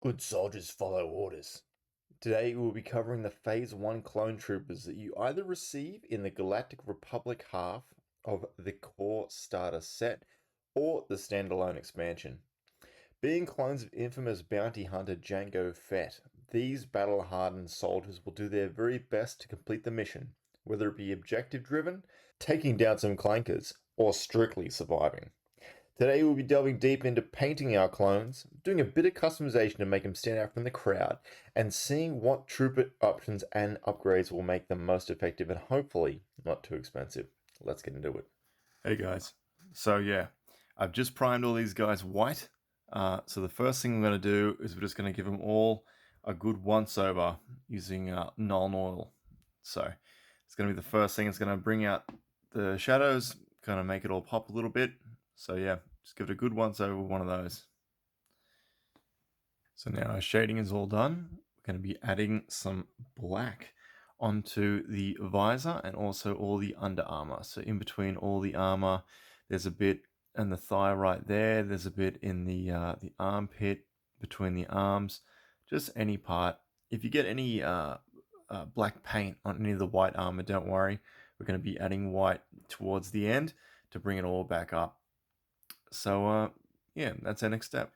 Good soldiers follow orders. Today we'll be covering the Phase 1 clone troopers that you either receive in the Galactic Republic half of the core starter set or the standalone expansion. Being clones of infamous bounty hunter Jango Fett, these battle-hardened soldiers will do their very best to complete the mission, whether it be objective-driven, taking down some clankers, or strictly surviving. Today we'll be delving deep into painting our clones, doing a bit of customization to make them stand out from the crowd, and seeing what trooper options and upgrades will make them most effective and hopefully not too expensive. Let's get into it. Hey guys, so yeah, I've just primed all these guys white. So the first thing I'm going to do is we're just going to give them all a good once over using Nuln Oil. So it's going to be the first thing. It's going to bring out the shadows, kind of make it all pop a little bit. So yeah, just give it a good once over with one of those. So now our shading is all done. We're going to be adding some black onto the visor and also all the under armor. So in between all the armor, there's a bit in the thigh right there. There's a bit in the armpit, between the arms, just any part. If you get any black paint on any of the white armor, don't worry. We're going to be adding white towards the end to bring it all back up. So yeah, that's our next step.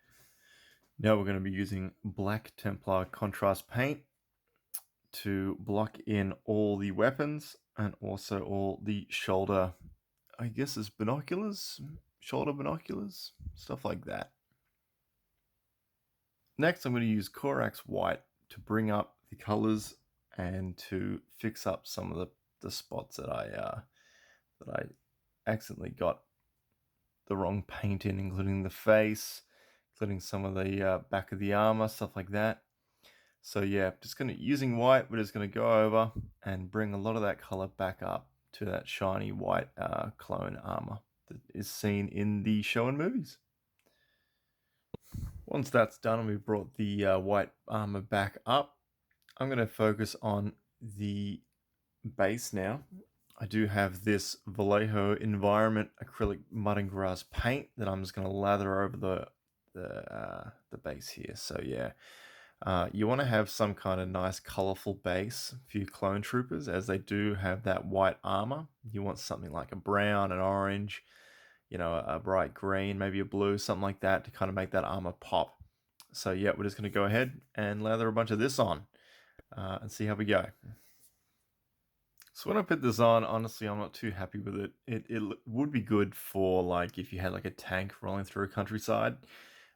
Now we're going to be using Black Templar contrast paint to block in all the weapons and also all the shoulder, I guess it's binoculars, shoulder binoculars, stuff like that. Next I'm going to use Corax White to bring up the colors and to fix up some of the spots that I accidentally got the wrong paint in, including the face, including some of the back of the armor, stuff like that. So yeah, using white, we're just gonna go over and bring a lot of that color back up to that shiny white clone armor that is seen in the show and movies. Once that's done and we've brought the white armor back up, I'm gonna focus on the base now. I do have this Vallejo Environment acrylic mud and grass paint that I'm just gonna lather over the base here. So yeah, you want to have some kind of nice colorful base for your clone troopers, as they do have that white armor. You want something like a brown, an orange, a bright green, maybe a blue, something like that to kind of make that armor pop. So yeah, we're just going to go ahead and lather a bunch of this on and see how we go. So when I put this on, honestly, I'm not too happy with it. It would be good for like if you had like a tank rolling through a countryside,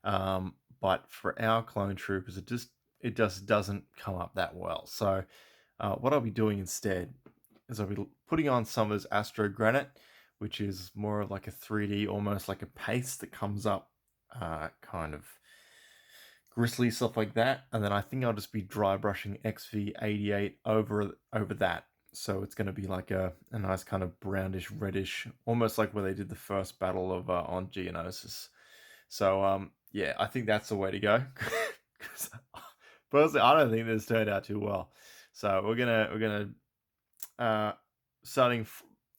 but for our clone troopers, it just doesn't come up that well. So what I'll be doing instead is I'll be putting on some of this Astro Granite, which is more of like a 3D, almost like a paste that comes up, kind of gristly stuff like that. And then I think I'll just be dry brushing XV88 over that. So it's going to be like a nice kind of brownish reddish, almost like where they did the first battle of on Geonosis. So yeah, I think that's the way to go. Because personally, I don't think this turned out too well. So we're gonna starting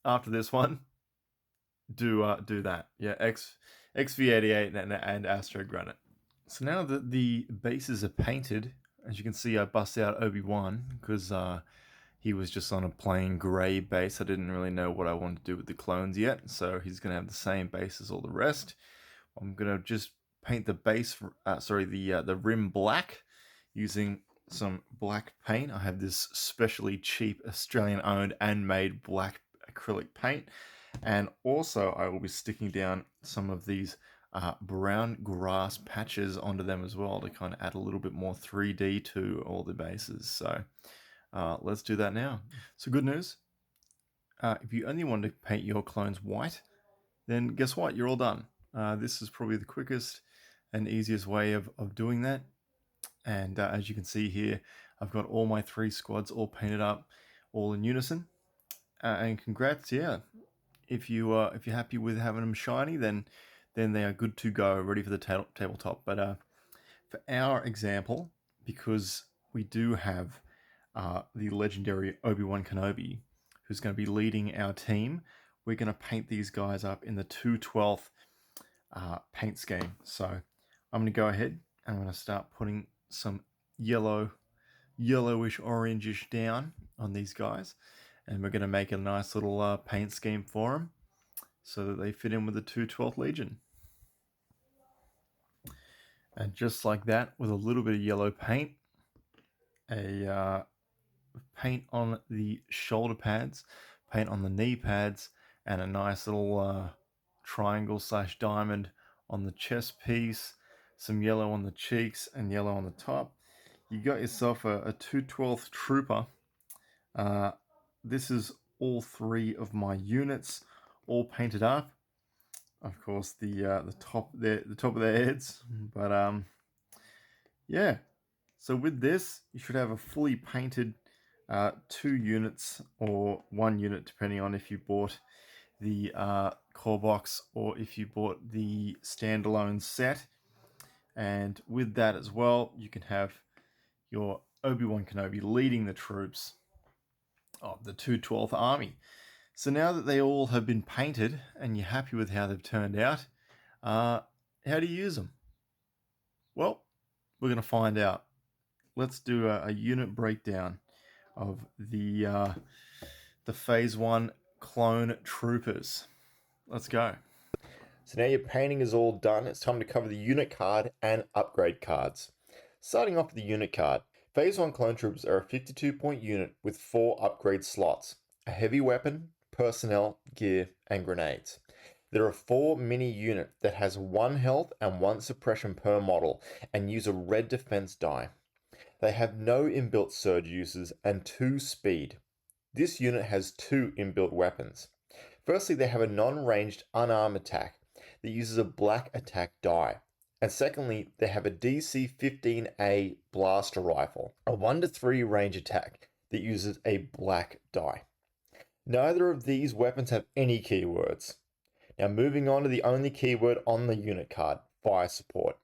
after this one, do that. Yeah, XV88 and Astro Granite. So now that the bases are painted, as you can see, I bust out Obi-Wan because he was just on a plain grey base. I didn't really know what I wanted to do with the clones yet, so he's going to have the same base as all the rest. I'm going to just paint the base, the rim black using some black paint. I have this specially cheap Australian-owned and made black acrylic paint, and also I will be sticking down some of these brown grass patches onto them as well to kind of add a little bit more 3D to all the bases. So let's do that now. So good news, if you only want to paint your clones white, then guess what? You're all done. This is probably the quickest and easiest way of doing that. And as you can see here, I've got all my 3 squads all painted up, all in unison. And congrats, yeah. If you're happy with having them shiny, then they are good to go, ready for the tabletop. But for our example, because we do have the legendary Obi-Wan Kenobi, who's going to be leading our team, we're going to paint these guys up in the 2/12 paint scheme. So I'm going to go ahead and I'm going to start putting some yellowish orangish down on these guys, and we're going to make a nice little paint scheme for them so that they fit in with the 212th Legion. And just like that, with a little bit of yellow paint, a paint on the shoulder pads, paint on the knee pads, and a nice little triangle / diamond on the chest piece, some yellow on the cheeks and yellow on the top. You got yourself a 212th Trooper. This is all 3 of my units, all painted up. Of course, the top of their heads, but yeah. So with this, you should have a fully painted 2 units or 1 unit, depending on if you bought the core box or if you bought the standalone set. And with that as well, you can have your Obi-Wan Kenobi leading the troops of the 212th Army. So now that they all have been painted and you're happy with how they've turned out, how do you use them? Well, we're going to find out. Let's do a unit breakdown of the Phase 1 clone troopers. Let's go. So now your painting is all done. It's time to cover the unit card and upgrade cards. Starting off with the unit card. Phase 1 clone troopers are a 52-point unit with 4 upgrade slots: a heavy weapon, personnel, gear, and grenades. There are 4 mini unit that has 1 health and 1 suppression per model and use a red defense die. They have no inbuilt surge uses and 2 speed. This unit has 2 inbuilt weapons. Firstly, they have a non-ranged unarmed attack that uses a black attack die. And secondly, they have a DC 15A blaster rifle, a 1-3 range attack that uses a black die. Neither of these weapons have any keywords. Now moving on to the only keyword on the unit card, fire support.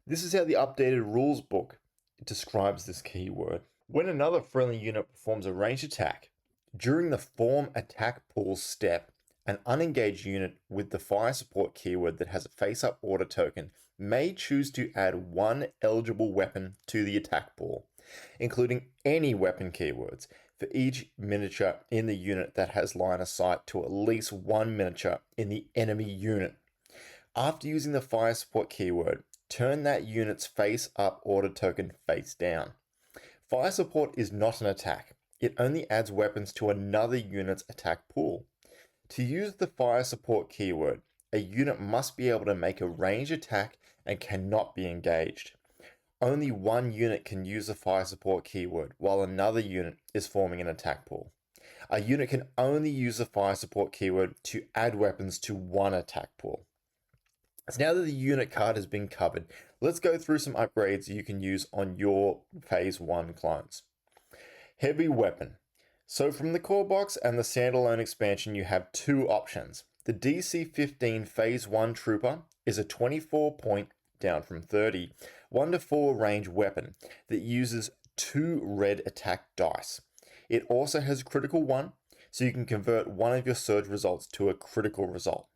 This is how the updated rules book describes this keyword. When another friendly unit performs a ranged attack, during the form attack pool step, an unengaged unit with the fire support keyword that has a face-up order token may choose to add 1 eligible weapon to the attack pool, including any weapon keywords, for each miniature in the unit that has line of sight to at least 1 miniature in the enemy unit. After using the fire support keyword, turn that unit's face-up order token face down. Fire support is not an attack. It only adds weapons to another unit's attack pool. To use the fire support keyword, a unit must be able to make a ranged attack and cannot be engaged. Only 1 unit can use the fire support keyword while another unit is forming an attack pool. A unit can only use the fire support keyword to add weapons to 1 attack pool. So now that the unit card has been covered, let's go through some upgrades you can use on your Phase 1 clones. Heavy weapon. So from the core box and the standalone expansion, you have 2 options. The DC 15 Phase 1 Trooper is a 24-point, down from 30, 1-4 range weapon that uses 2 red attack dice. It also has critical 1, so you can convert one of your surge results to a critical result.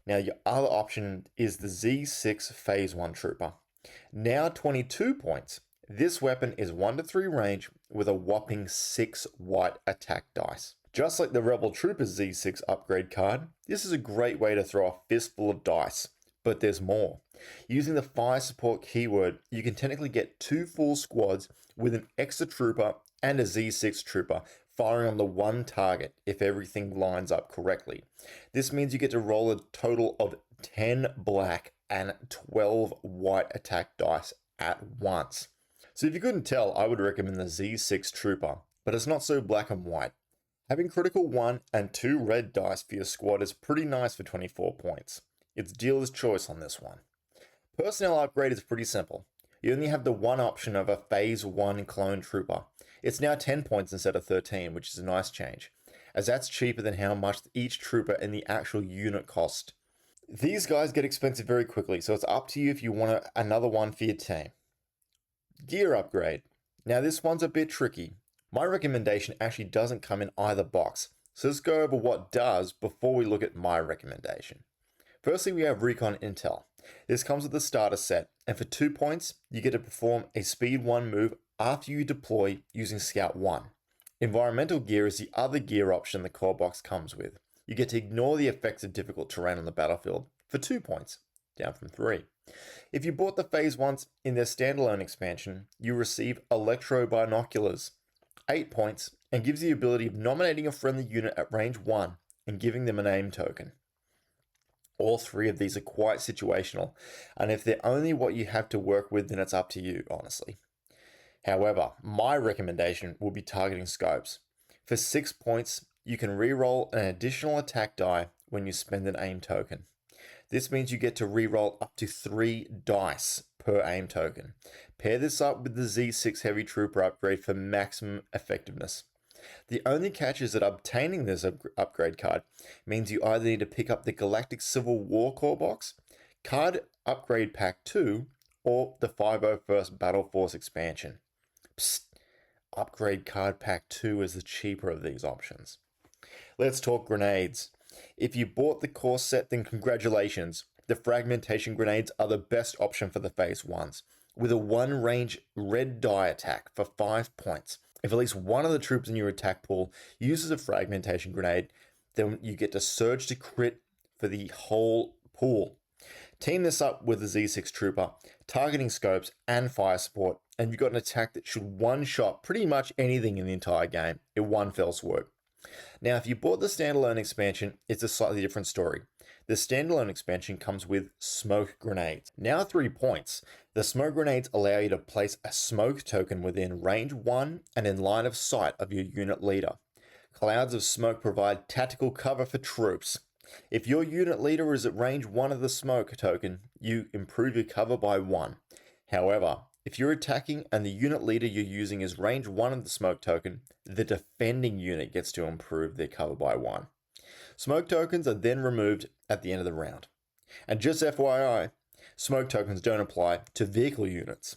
Now your other option is the Z6 Phase 1 Trooper. Now 22 points. This weapon is 1-3 range with a whopping 6 white attack dice. Just like the Rebel Trooper Z6 upgrade card, this is a great way to throw a fistful of dice, but there's more. Using the fire support keyword, you can technically get 2 full squads with an extra trooper and a Z6 trooper firing on the 1 target if everything lines up correctly. This means you get to roll a total of 10 black and 12 white attack dice at once. So if you couldn't tell, I would recommend the Z6 Trooper, but it's not so black and white. Having critical 1 and 2 red dice for your squad is pretty nice for 24 points. It's dealer's choice on this one. Personnel upgrade is pretty simple. You only have the one option of a Phase 1 clone trooper. It's now 10 points instead of 13, which is a nice change, as that's cheaper than how much each trooper and the actual unit cost. These guys get expensive very quickly, so it's up to you if you want another one for your team. Gear upgrade. Now this one's a bit tricky. My recommendation actually doesn't come in either box, so let's go over what does before we look at my recommendation. Firstly, we have Recon Intel. This comes with the starter set, and for 2 points, you get to perform a Speed 1 move after you deploy using Scout 1. Environmental gear is the other gear option the core box comes with. You get to ignore the effects of difficult terrain on the battlefield for 2 points, down from 3. If you bought the Phase 1s in their standalone expansion, you receive Electro Binoculars, 8 points, and gives the ability of nominating a friendly unit at range 1 and giving them an aim token. All 3 of these are quite situational, and if they're only what you have to work with, then it's up to you, honestly. However, my recommendation will be targeting scopes. For 6 points, you can reroll an additional attack die when you spend an aim token. This means you get to reroll up to 3 dice per aim token. Pair this up with the Z6 Heavy Trooper upgrade for maximum effectiveness. The only catch is that obtaining this upgrade card means you either need to pick up the Galactic Civil War core box, Card Upgrade Pack 2, or the 501st Battle Force expansion. Psst, Upgrade Card Pack 2 is the cheaper of these options. Let's talk grenades. If you bought the core set, then congratulations. The fragmentation grenades are the best option for the Phase 1s, with a 1 range red die attack for 5 points. If at least one of the troops in your attack pool uses a fragmentation grenade, then you get to surge to crit for the whole pool. Team this up with the Z6 Trooper, targeting scopes and fire support, and you've got an attack that should one-shot pretty much anything in the entire game in one fell swoop. Now, if you bought the standalone expansion, it's a slightly different story. The standalone expansion comes with smoke grenades. Now 3 points. The smoke grenades allow you to place a smoke token within range 1 and in line of sight of your unit leader. Clouds of smoke provide tactical cover for troops. If your unit leader is at range 1 of the smoke token, you improve your cover by 1. However, if you're attacking and the unit leader you're using is range 1 of the smoke token, the defending unit gets to improve their cover by 1. Smoke tokens are then removed at the end of the round. And just FYI, smoke tokens don't apply to vehicle units.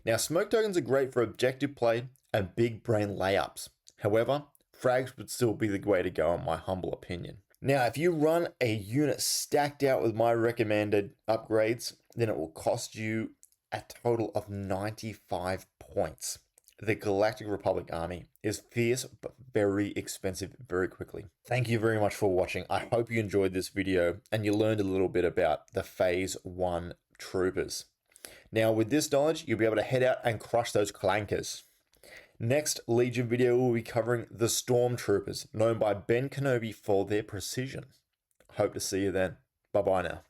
Now, smoke tokens are great for objective play and big brain layups. However, frags would still be the way to go in my humble opinion. Now, if you run a unit stacked out with my recommended upgrades, then it will cost you a total of 95 points. The Galactic Republic army is fierce but very expensive very quickly. Thank you very much for watching. I hope you enjoyed this video and you learned a little bit about the Phase 1 troopers. Now, with this knowledge, you'll be able to head out and crush those clankers. Next Legion video, we'll be covering the Stormtroopers, known by Ben Kenobi for their precision. Hope to see you then. Bye-bye now.